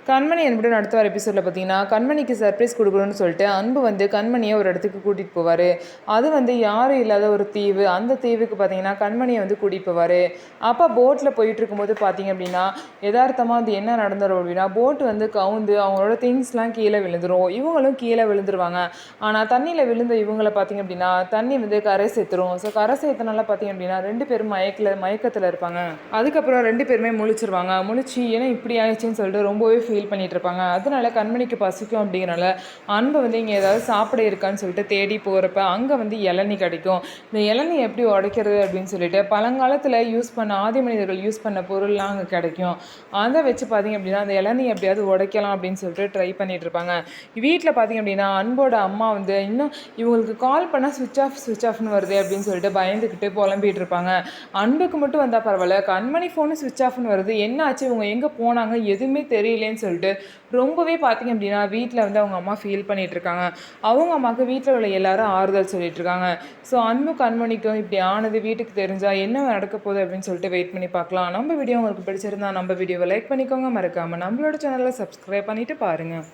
கண்மணி என்பது அடுத்த வர எபிசோடில் பார்த்தீங்கன்னா கண்மணிக்கு சர்ப்ரைஸ் கொடுக்கணும்னு சொல்லிட்டு அன்பு வந்து கண்மணியை ஒரு இடத்துக்கு கூட்டிகிட்டு போவார். அது வந்து யாரும் இல்லாத ஒரு தீவு. அந்த தீவுக்கு பார்த்தீங்கன்னா கண்மணியை வந்து கூட்டிகிட்டு போவார். அப்போ போட்டில் போயிட்டு இருக்கும்போது பார்த்தீங்க அப்படின்னா யதார்த்தமாக வந்து என்ன நடந்துடும் அப்படின்னா போட்டு வந்து கவுந்து அவங்களோட திங்ஸ்லாம் கீழே விழுந்துடும். இவங்களும் கீழே விழுந்துருவாங்க. ஆனால் தண்ணியில் விழுந்த இவங்களை பார்த்தீங்க அப்படின்னா தண்ணி வந்து கரை சேர்த்துரும். ஸோ கரை சேர்த்தனால பார்த்தீங்க அப்படின்னா 2 பேரும் மயக்கத்தில் இருப்பாங்க. அதுக்கப்புறம் 2 பேருமே முழிச்சிருவாங்க. முழிச்சு ஏன்னா இப்படி ஆயிடுச்சுன்னு சொல்லிட்டு ரொம்பவே ஃபீல் பண்ணிட்டு இருப்பாங்க. அதனால கண்மணிக்கு பசிக்கும் அப்படிங்கிறனால அன்பு வந்து இங்கே ஏதாவது சாப்பிட இருக்கான்னு சொல்லிட்டு தேடி போகிறப்ப அங்கே வந்து இளநீ கிடைக்கும். இந்த இளநீ எப்படி உடைக்கிறது அப்படின்னு சொல்லிட்டு பழங்காலத்தில் யூஸ் பண்ண ஆதி மனிதர்கள் யூஸ் பண்ண பொருள்லாம் அங்கே கிடைக்கும். அதை வச்சு பார்த்தீங்க அப்படின்னா அந்த இளநீ எப்படியாவது உடைக்கலாம் அப்படின்னு சொல்லிட்டு ட்ரை பண்ணிட்டு இருப்பாங்க. வீட்டில் பார்த்தீங்க அப்படின்னா அன்போட அம்மா வந்து இன்னும் இவங்களுக்கு கால் பண்ணால் சுவிட்ச் ஆஃப்னு வருது அப்படின்னு சொல்லிட்டு பயந்துக்கிட்டு புலம்பிகிட்டு இருப்பாங்க. அன்புக்கு மட்டும் வந்தால் பரவாயில்ல, கண்மணி ஃபோனு சுவிட்ச் ஆஃப்னு வருது, என்ன ஆச்சு, இவங்க எங்கே போனாங்க எதுவுமே தெரியலேன்னு சொல்லிட்டு ரொம்பவே பார்த்தீங்க அப்படின்னா வீட்டில் வந்து அவங்க அம்மா ஃபீல் பண்ணிட்டு இருக்காங்க. அவங்க அம்மாவுக்கு வீட்டில் உள்ள எல்லாரும் ஆறுதல் சொல்லிட்டு இருக்காங்க. ஸோ அன்பு கண்மணிக்கும் இப்படி ஆனது வீட்டுக்கு தெரிஞ்சால் என்ன நடக்க போகுது அப்படின்னு சொல்லிட்டு வெயிட் பண்ணி பார்க்கலாம். நம்ம வீடியோ உங்களுக்கு பிடிச்சிருந்தா நம்ம வீடியோவை லைக் பண்ணிக்கோங்க, மறக்காமல் நம்மளோட சேனலை சப்ஸ்கிரைப் பண்ணிவிட்டு பாருங்கள்.